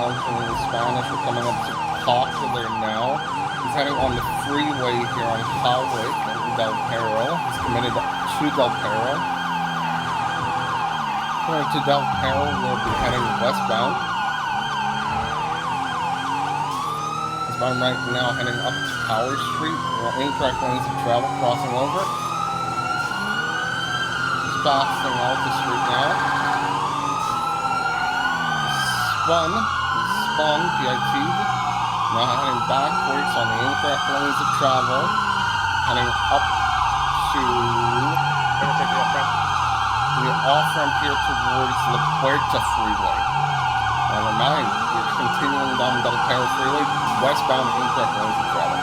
in Spanish. We're coming up to Popular now. He's heading on the freeway here on Holwick in Del Perro. He's committed to Del Perro. Going to Del Perro, we'll be heading westbound. Westbound right now, heading up to Power Street. We're incorrect lanes of travel, crossing over. He's passing out the street now. Spun, PIT. Now heading backwards on the incorrect lanes of travel. Heading up to the off-ramp here towards La Puerta Freeway. Never mind, we're continuing down Del Perro Freeway, westbound incorrect lanes of travel.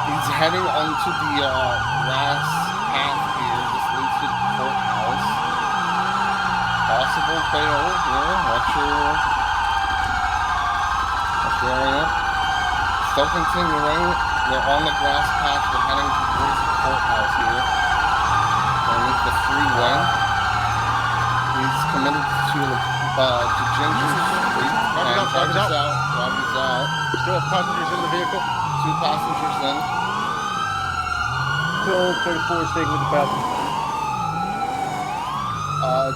He's heading onto the grass path here. This leads to the courthouse. Possible bail here. Watch your area. Still continuing. We're on the grass patch. We're heading towards the courthouse here. Underneath the freeway. He's committed to Ginger Street. Driver's out. Still have passengers in the vehicle. 2 passengers in. Still 34 staying with the passenger.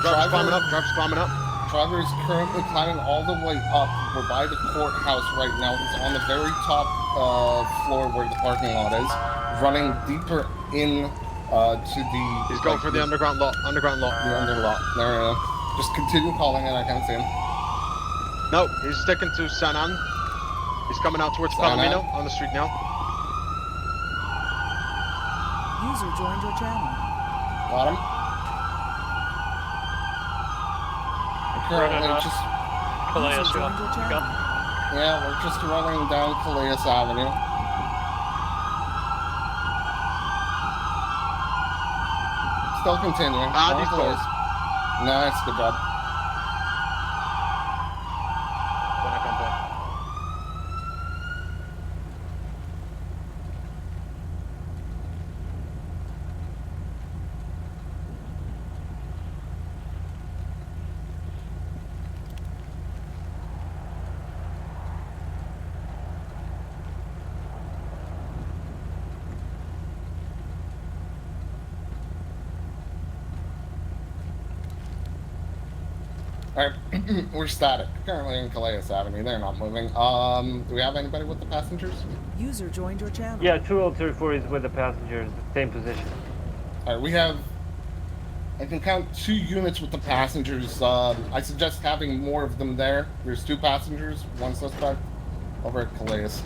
Driver's climbing up. Driver is currently climbing all the way up. We're by the courthouse right now. He's on the very top floor where the parking lot is. Running deeper in to the... He's going for the underground lot. The under lot. There we go. Just continue calling it. I can't see him. No, he's sticking to San An. He's coming out towards Palomino on the street now. User joined your channel. Got him. Currently just... User joined your channel. Yeah, we're just running down Calais Avenue. Still continuing. He's close. Nice, good job. Alright, we're static. Currently in Calais Avenue. They're not moving. Do we have anybody with the passengers? User joined your channel. Yeah, 2034 is with the passengers, same position. Alright, we have... I can count 2 units with the passengers. I suggest having more of them there. There's 2 passengers, 1 suspect over at Calais.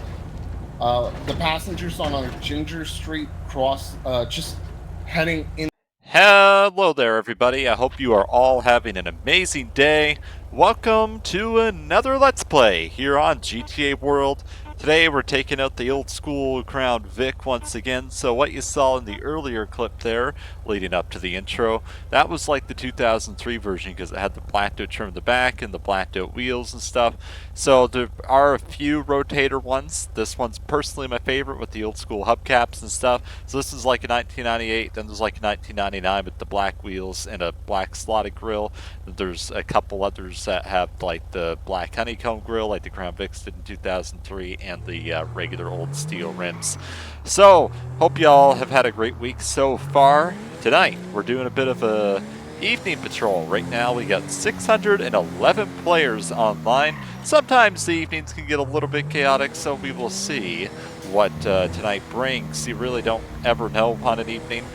The passengers on Ginger Street cross, just heading in. Hello there, everybody. I hope you are all having an amazing day. Welcome to another Let's Play here on GTA World. Today we're taking out the old school Crown Vic once again. So what you saw in the earlier clip there, leading up to the intro, that was like the 2003 version because it had the blacked out trim in the back and the blacked out wheels and stuff. So there are a few rotator ones. This one's personally my favorite with the old school hubcaps and stuff. So this is like a 1998, then there's like a 1999 with the black wheels and a black slotted grille. There's a couple others that have like the black honeycomb grille like the Crown Vics did in 2003 and the regular old steel rims. So hope y'all have had a great week so far. Tonight we're doing a bit of a evening patrol. Right now we got 611 players online. Sometimes the evenings can get a little bit chaotic, so we will see what tonight brings. You really don't ever know on an evening.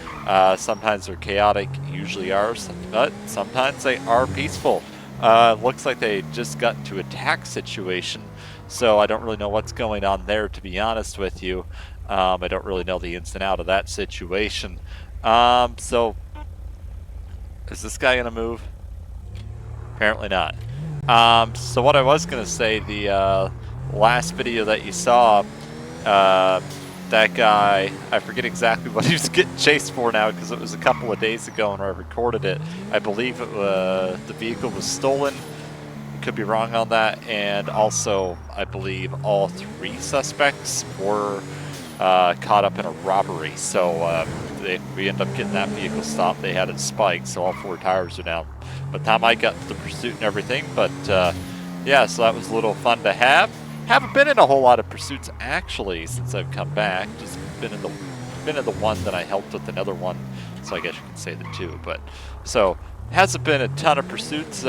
Sometimes they're chaotic, usually are, but sometimes they are peaceful. Looks like they just got into a attack situation, so I don't really know what's going on there, to be honest with you. I don't really know the ins and outs of that situation. So, is this guy gonna move? Apparently not. So what I was gonna say, the last video that you saw, that guy, I forget exactly what he was getting chased for now because it was a couple of days ago when I recorded it. I believe the vehicle was stolen. Could be wrong on that. And also, I believe all 3 suspects were caught up in a robbery. So we ended up getting that vehicle stopped. They had it spiked, so all 4 tires are down. By the time I got to the pursuit and everything, but yeah, so that was a little fun to have. Haven't been in a whole lot of pursuits actually since I've come back. Just been in the one that I helped with another one, so I guess you can say the 2. But so hasn't been a ton of pursuits,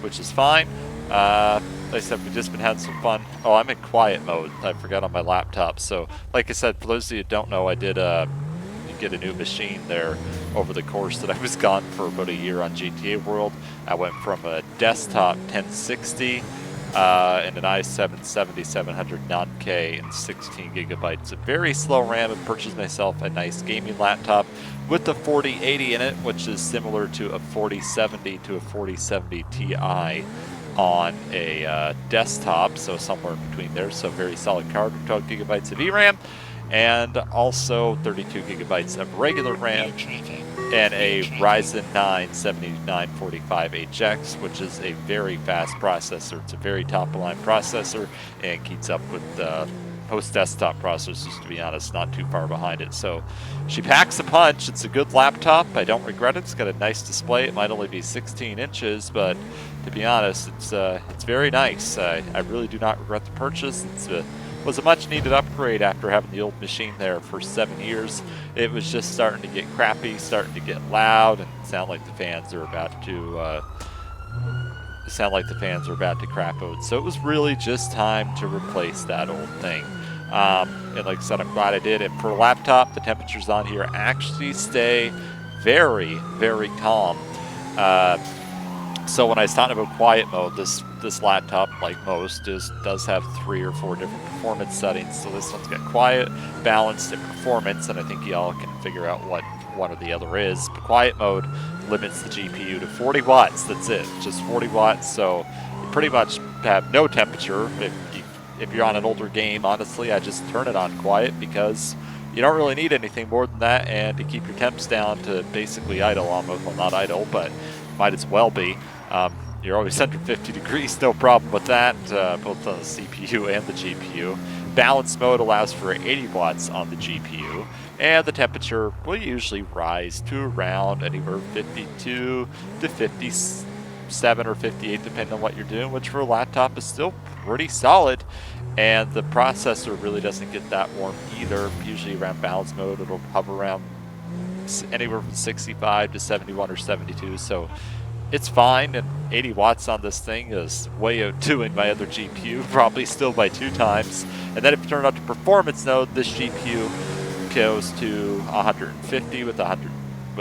which is fine. Like I said, we've just been having some fun. Oh, I'm in quiet mode. I forgot on my laptop. So, like I said, for those of you who don't know, I did get a new machine there over the course that I was gone for about a year on GTA World. I went from a desktop 1060 and an i7 7700 non-K and 16 gigabytes of very slow RAM, and purchased myself a nice gaming laptop with the 4080 in it, which is similar to a 4070 to a 4070 Ti on a desktop, so somewhere in between there. So very solid card with 12 gigabytes of VRAM and also 32 gigabytes of regular RAM, and a Ryzen 9 7945HX, which is a very fast processor. It's a very top-of-line processor and keeps up with most desktop processors, to be honest, not too far behind it. So she packs a punch. It's a good laptop. I don't regret it. It's got a nice display. It might only be 16 inches, but to be honest, it's very nice. I really do not regret the purchase. It was a much-needed upgrade after having the old machine there for 7 years. It was just starting to get crappy, starting to get loud, and sound like the fans are about to crap out. So it was really just time to replace that old thing. And like I said, I'm glad I did. And for a laptop, the temperatures on here actually stay very, very calm. So when I was talking about quiet mode, this laptop, like most, does have 3 or 4 different performance settings. So this one's got quiet, balanced, and performance, and I think y'all can figure out what one or the other is. But quiet mode limits the GPU to 40 watts. That's it, just 40 watts. So you pretty much have no temperature. If you're on an older game, honestly, I just turn it on quiet because you don't really need anything more than that, and to keep your temps down to basically idle almost. Well, not idle, but might as well be. You're always under 50 degrees, no problem with that, both on the CPU and the GPU. Balance mode allows for 80 watts on the GPU, and the temperature will usually rise to around anywhere 52 to 57 or 58, depending on what you're doing, which for a laptop is still pretty solid. And the processor really doesn't get that warm either. Usually around balance mode, it'll hover around anywhere from 65 to 71 or 72, so it's fine. And 80 watts on this thing is way outdoing my other GPU, probably still by 2 times. And then if you turn it on to performance mode, this GPU goes to 150 with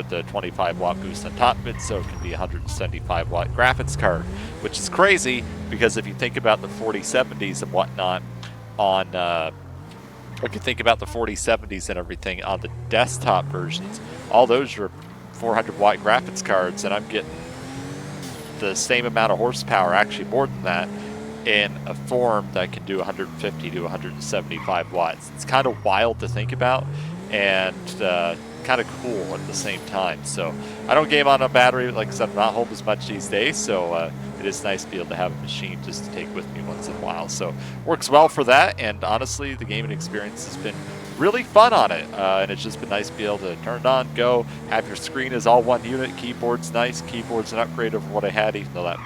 the 25 watt boost on top of it, so it can be a 175 watt graphics card, which is crazy because if you think about the 4070s and whatnot on if you think about the 4070s and everything on the desktop versions, all those are 400 watt graphics cards, and I'm getting the same amount of horsepower, actually more than that, in a form that can do 150 to 175 watts. It's kind of wild to think about, and kind of cool at the same time. So I don't game on a battery. Like I said, I'm not home as much these days, so it is nice to be able to have a machine just to take with me once in a while. So works well for that, and honestly, the gaming experience has been really fun on it, and it's just been nice to be able to turn it on, go, have your screen as all one unit. Keyboard's nice. Keyboard's an upgrade over what I had, even though that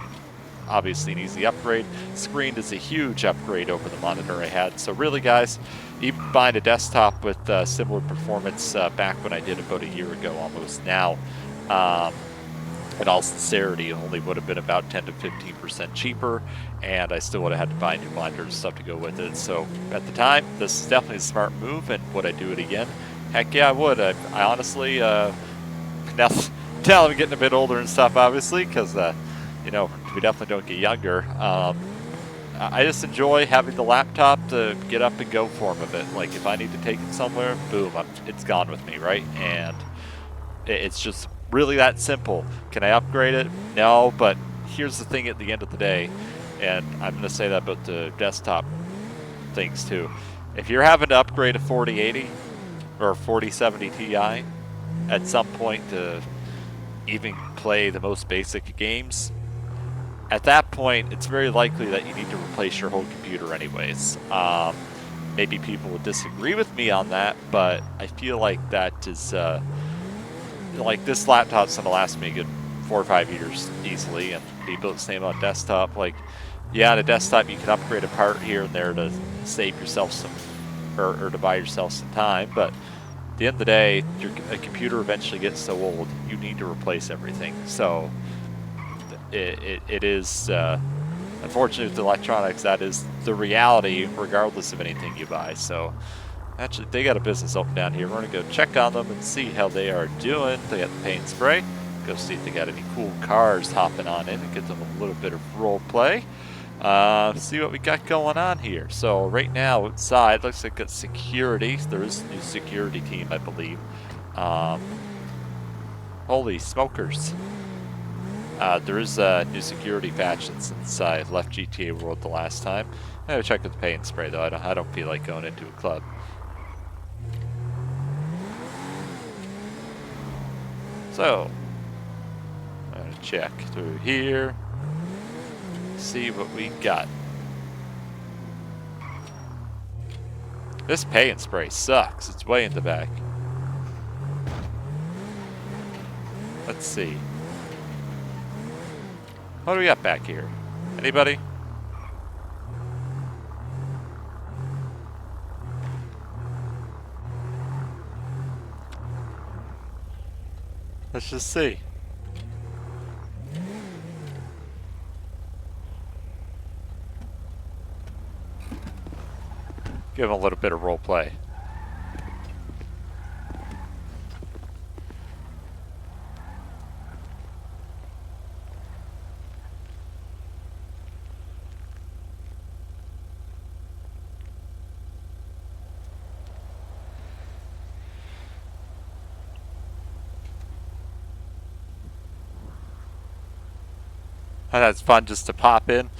obviously an easy upgrade. Screen is a huge upgrade over the monitor I had. So really, guys, even buying a desktop with similar performance back when I did about a year ago almost now, in all sincerity, it only would have been about 10 to 15% cheaper, and I still would have had to buy new monitors and stuff to go with it. So at the time, this is definitely a smart move, and would I do it again? Heck yeah, I would. I honestly, now I'm getting a bit older and stuff, obviously, because you know, we definitely don't get younger. I just enjoy having the laptop to get up and go form of it. Like if I need to take it somewhere, boom, it's gone with me, right? And it's just really that simple. Can I upgrade it? No, but here's the thing at the end of the day, and I'm going to say that about the desktop things too. If you're having to upgrade a 4080 or 4070 Ti at some point to even play the most basic games, at that point, it's very likely that you need to replace your whole computer anyways. maybe people would disagree with me on that, but I feel like that is, like, this laptop's gonna last me a good 4 or 5 years easily, and be built the same on desktop. Like, yeah, on a desktop you can upgrade a part here and there to save yourself some, or to buy yourself some time, but at the end of the day, a computer eventually gets so old, you need to replace everything. So it is, unfortunately with electronics, that is the reality regardless of anything you buy. So actually, they got a business open down here. We're gonna go check on them and see how they are doing. They got the paint spray. Go see if they got any cool cars hopping on in and get them a little bit of role play. See what we got going on here. So right now outside looks like it's security. There is a new security team, I believe. Holy smokers. There is a new security patch since I left GTA World the last time. I gotta check with the paint spray though. I don't feel like going into a club. So I'm gonna check through here. See what we got. This paint spray sucks. It's way in the back. Let's see. What do we got back here? Anybody? Let's just see. Give them a little bit of role play. And that's fun just to pop in.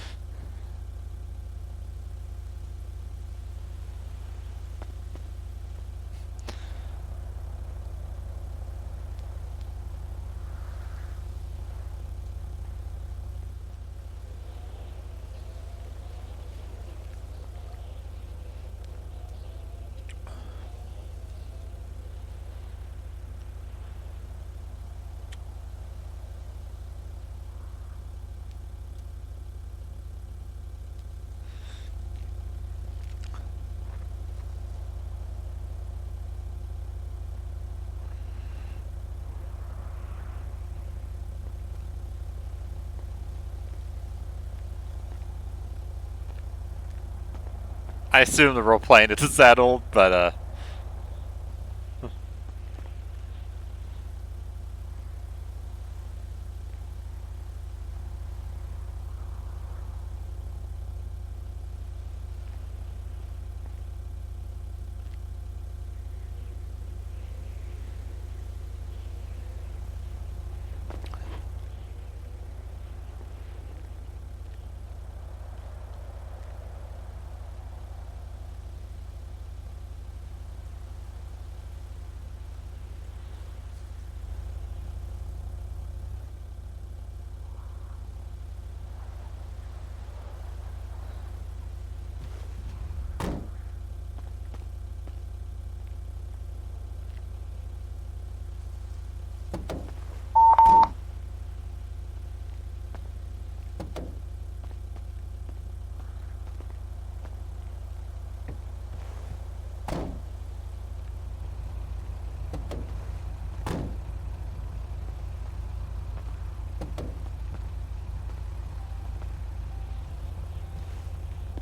I assume the role playing it is that old, but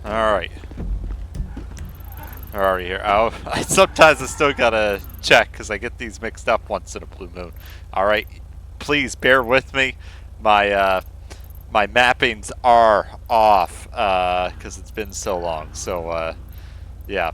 alright. We're already here. Oh, sometimes I still gotta check because I get these mixed up once in a blue moon. Alright, please bear with me. My my mappings are off because it's been so long. So yeah.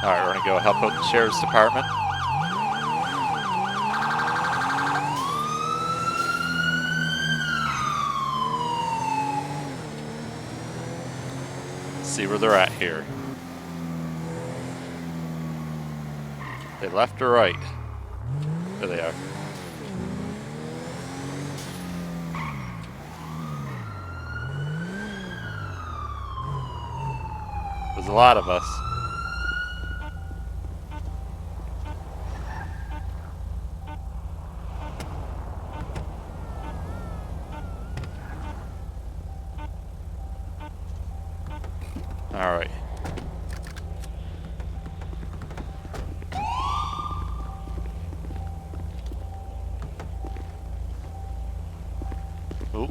Alright, we're gonna go help out the sheriff's department. See where they're at here. They left or right? There they are. There's a lot of us. All right. Oop.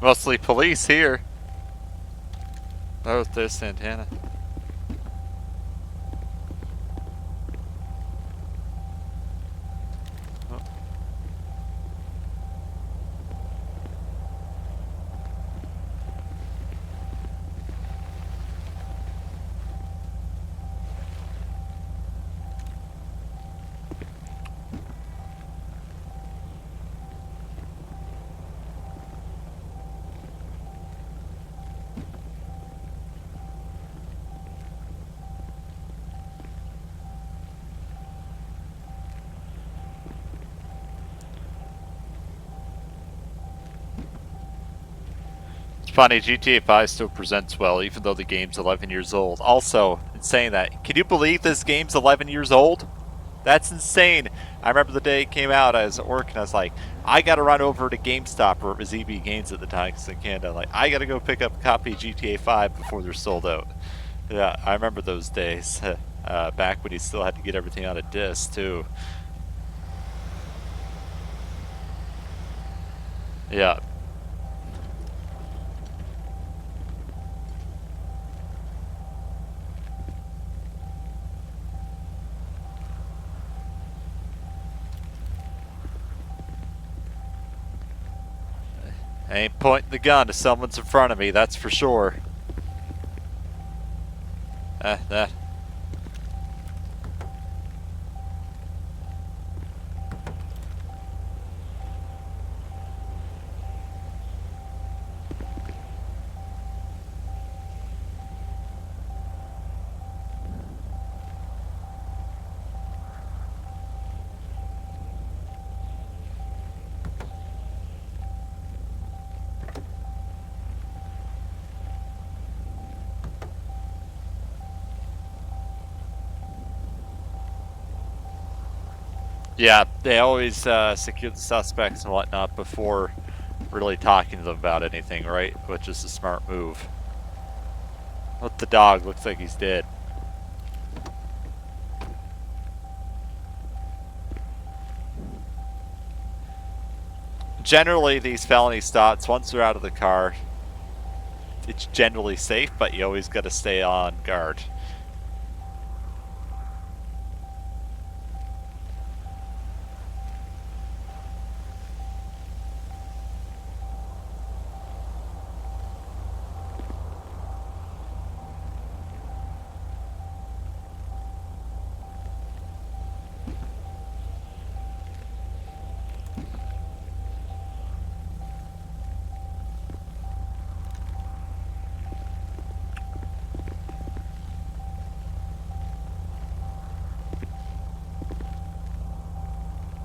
Mostly police here. Oh, there's Santana. Oh. It's funny, GTA 5 still presents well, even though the game's 11 years old. Also, in saying that, can you believe this game's 11 years old? That's insane. I remember the day it came out, I was at work and I was like, I gotta run over to GameStop, or it was EB Games at the time, because in Canada, like, I gotta go pick up a copy of GTA 5 before they're sold out. Yeah, I remember those days. Back when you still had to get everything on a disc, too. Yeah. I ain't pointing the gun if someone's in front of me, that's for sure. That. Yeah, they always secure the suspects and whatnot before really talking to them about anything, right? Which is a smart move. What the dog looks like he's dead. Generally, these felony stops, once they're out of the car, it's generally safe, but you always got to stay on guard.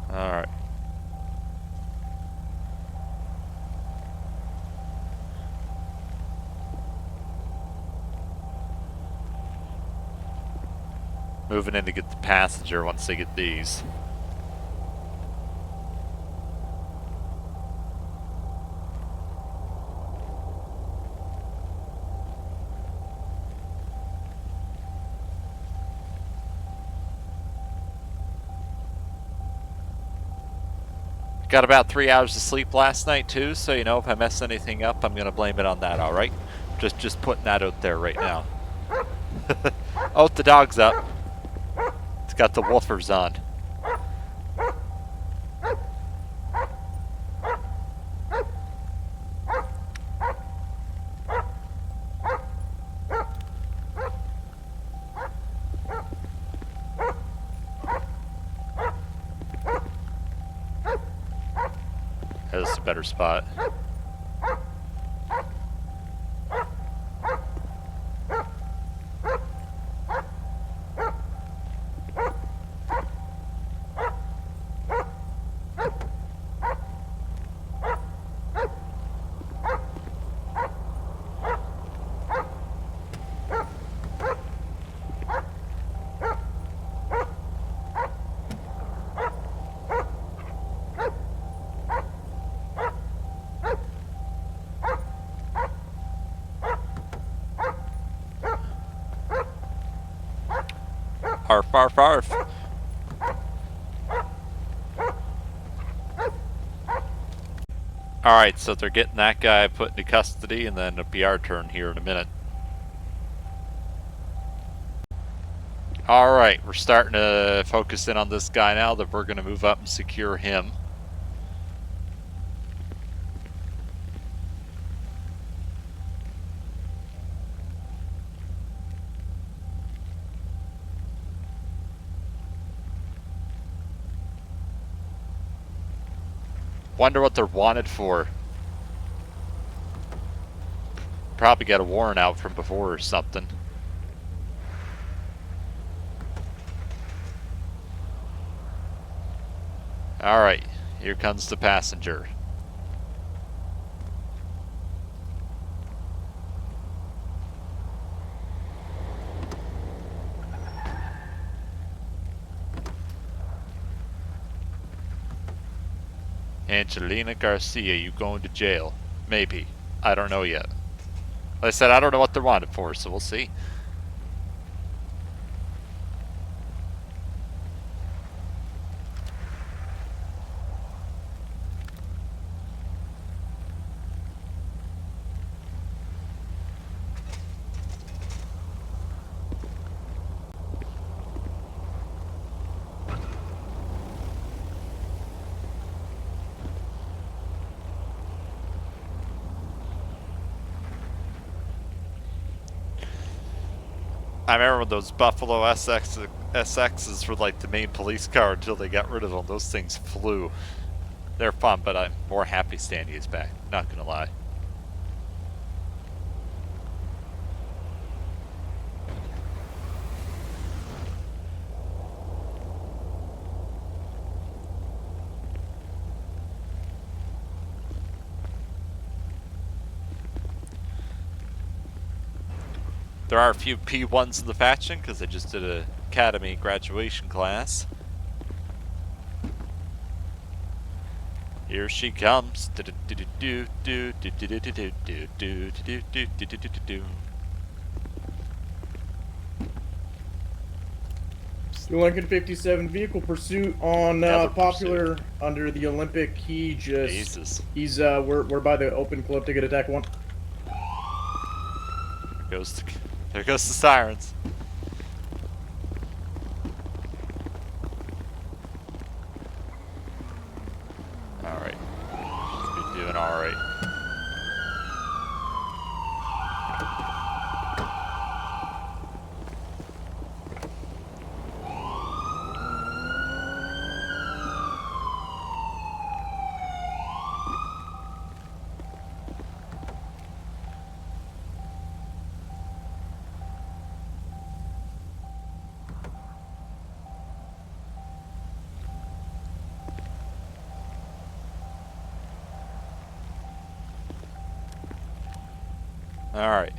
Alright. Moving in to get the passenger once they get these. Got about 3 hours of sleep last night too, so you know if I mess anything up, I'm gonna blame it on that. All right, just putting that out there right now. Oh, the dog's up. It's got the woofers on. us a better spot. Arf, arf, arf. Alright, so they're getting that guy put into custody, and then it'll be our turn here in a minute. Alright, we're starting to focus in on this guy now, that we're going to move up and secure him. Wonder what they're wanted for. Probably got a warrant out from before or something. Alright, here comes the passenger. Angelina Garcia, you going to jail? Maybe. I don't know yet. Like I said, I don't know what they're wanted for, so we'll see. I remember when those Buffalo SXs were like the main police car until they got rid of them. Those things flew. They're fun, but I'm more happy Standy is back. Not gonna lie. There are a few P1s in the faction because I just did a academy graduation class. Here she comes. The Lincoln 57 vehicle pursuit on Never Popular under the Olympic. He just Jesus. he's we're by the open club ticket attack one. There goes the sirens. Alright. Should be doing alright. Alright.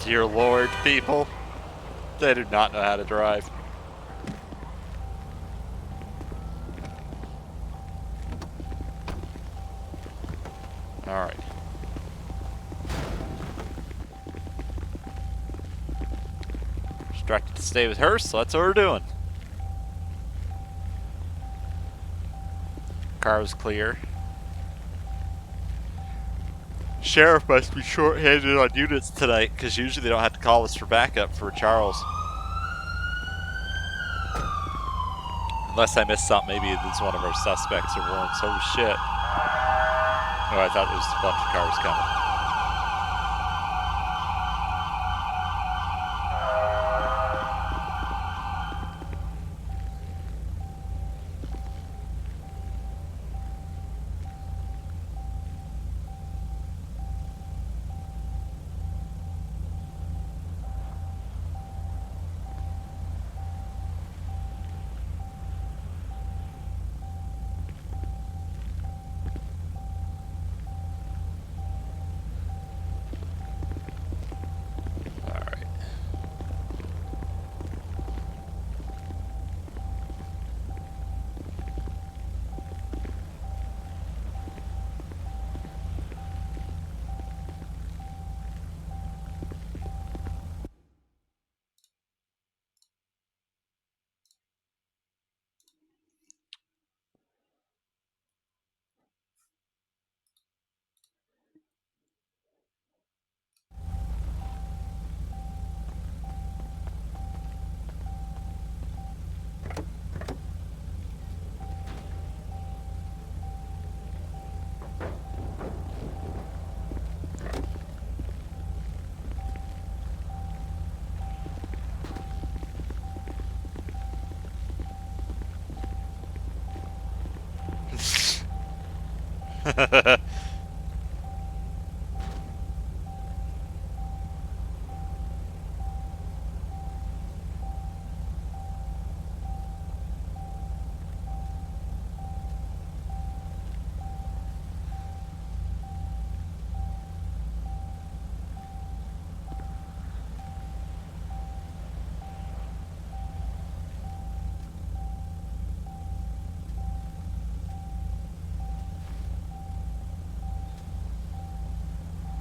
Dear Lord, people. They do not know how to drive. Alright. Instructed to stay with her, so that's what we're doing. Car's clear. Sheriff must be short-handed on units tonight, because usually they don't have to call us for backup for Charles. Unless I missed something, maybe it's one of our suspects or warrants. Oh shit. Oh, I thought there was a bunch of cars coming.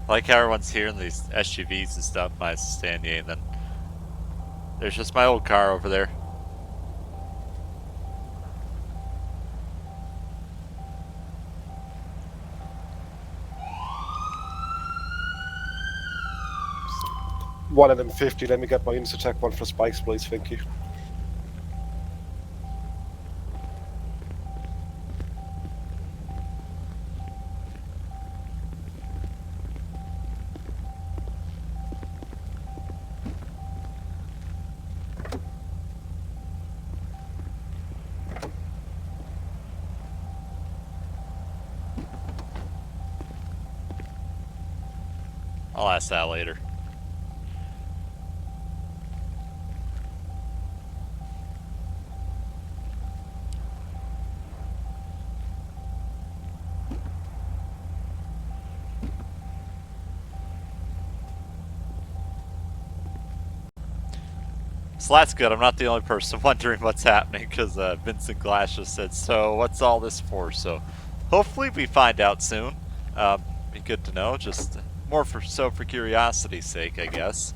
I like how everyone's hearing these SUVs and stuff, minus the Stanier, and then there's just my old car over there. One of them 50. Let me get my Instatech one for spikes, please. Thank you. I'll ask that later. So that's good. I'm not the only person wondering what's happening, because Vincent Glass just said, so what's all this for? So hopefully we find out soon. Be good to know, just more for curiosity's sake, I guess.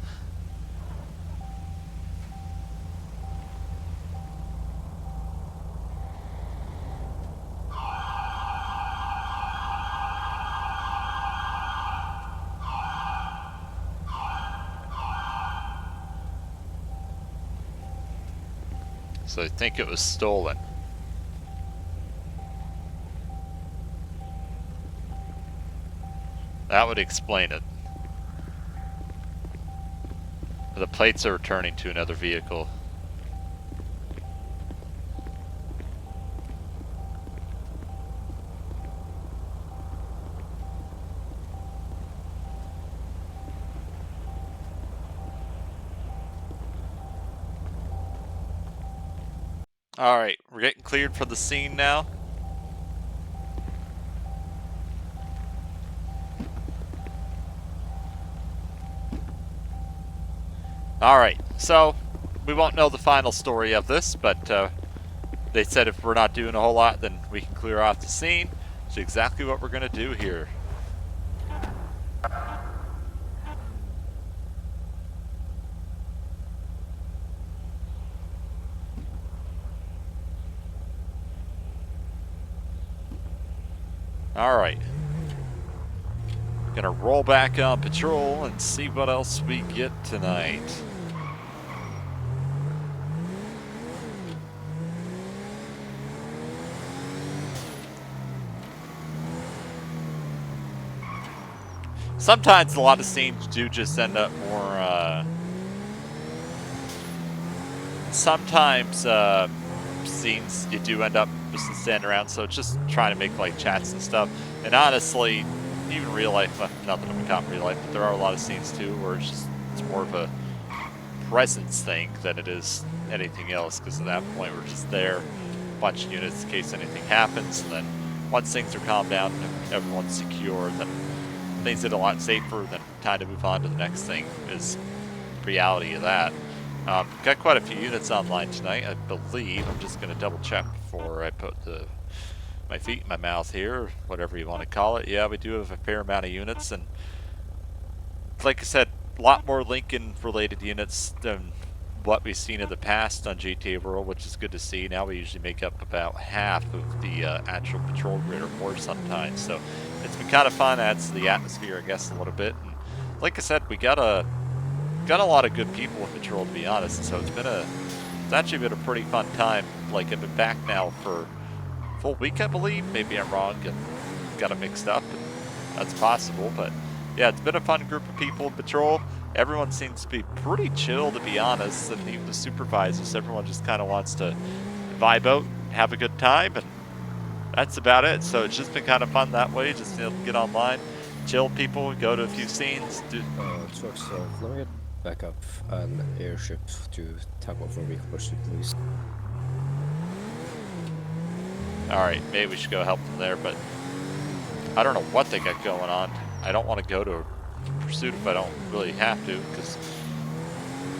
So I think it was stolen. That would explain it. The plates are returning to another vehicle. Alright, we're getting cleared for the scene now. Alright, so we won't know the final story of this, but they said if we're not doing a whole lot, then we can clear off the scene. It's exactly what we're going to do here. Alright. Gonna roll back on patrol and see what else we get tonight. sometimes a lot of scenes do just end up more, sometimes scenes you do end up just standing around, so just trying to make like chats and stuff. And honestly, even real life, not that I'm a cop in real life, but there are a lot of scenes too where it's more of a presence thing than it is anything else, because at that point we're just there, a bunch of units in case anything happens, and then once things are calmed down and everyone's secure, then things get a lot safer, then time to move on to the next thing is the reality of that. Got quite a few units online tonight, I believe. I'm just going to double check before I put my feet in my mouth here, or whatever you want to call it. Yeah, we do have a fair amount of units, and like I said, a lot more Lincoln-related units than what we've seen in the past on GTA World, which is good to see. Now we usually make up about half of the actual patrol grid or more sometimes, so it's been kind of fun. Adds to the atmosphere, I guess, a little bit. And like I said, we got a lot of good people in patrol, to be honest. So it's actually been a pretty fun time. Like, I've been back now for a full week, I believe. Maybe I'm wrong and got it mixed up, and that's possible, but yeah, it's been a fun group of people in patrol. Everyone seems to be pretty chill, to be honest, and even the supervisors, everyone just kind of wants to vibe out, have a good time, and that's about it. So it's just been kind of fun that way, just get online, chill people, go to a few scenes. Trucks, let me get back up an airship to tap over vehicle pursuit, please. Alright, maybe we should go help them there, but I don't know what they got going on. I don't want to go to a pursuit if I don't really have to, because,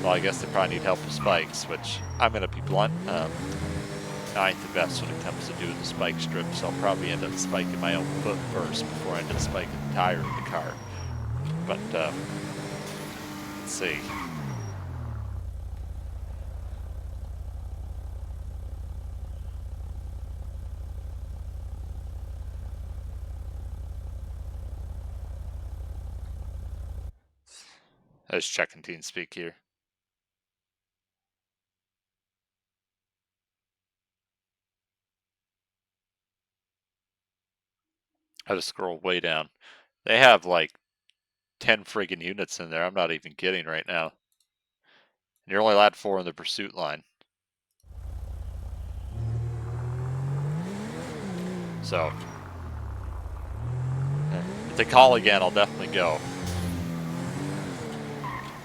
well, I guess they probably need help with spikes, which I'm going to be blunt. I ain't the best when it comes to doing the spike strip, so I'll probably end up spiking my own foot first before I end up spiking the tire of the car. But, let's see. I was checking TeamSpeak here. I just scroll way down. They have like 10 friggin' units in there. I'm not even kidding right now. And you're only allowed 4 in the pursuit line. So, if they call again, I'll definitely go.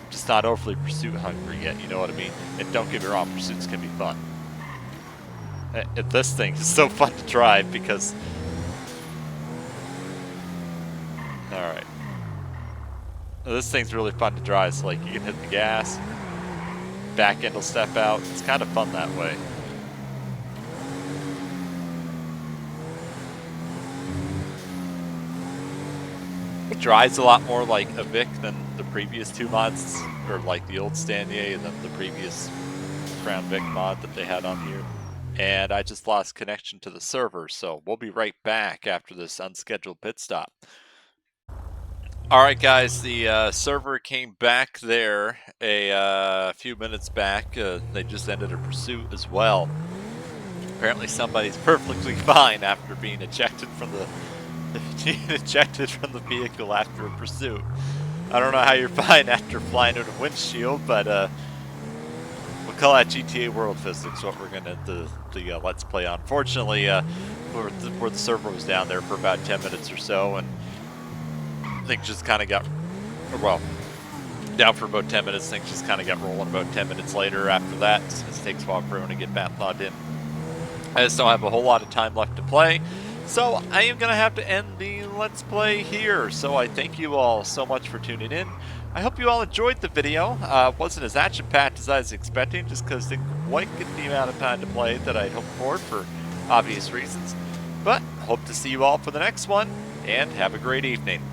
Just not overly pursuit hungry yet, you know what I mean? And don't get me wrong, pursuits can be fun. This thing is so fun to drive because... Alright. This thing's really fun to drive, so like you can hit the gas, back end will step out. It's kind of fun that way. It drives a lot more like a Vic than the previous 2 mods, or like the old Stanier and then the previous Crown Vic mod that they had on here. And I just lost connection to the server, so we'll be right back after this unscheduled pit stop. Alright guys, the server came back there a few minutes back. They just ended a pursuit as well. Apparently somebody's perfectly fine after being ejected from the vehicle after a pursuit. I don't know how you're fine after flying out a windshield, but we'll call that GTA World Physics, what we're gonna the Let's Play on. Fortunately, where the server was down there for about 10 minutes or so, and things just kind of got, well, down for about 10 minutes. Things just kind of got rolling about 10 minutes later after that. It takes a while for everyone to get back logged in. I just don't have a whole lot of time left to play, so I am going to have to end the Let's Play here. So I thank you all so much for tuning in. I hope you all enjoyed the video. It wasn't as action-packed as I was expecting, just because I didn't quite get the amount of time to play that I'd hoped for obvious reasons. But hope to see you all for the next one, and have a great evening.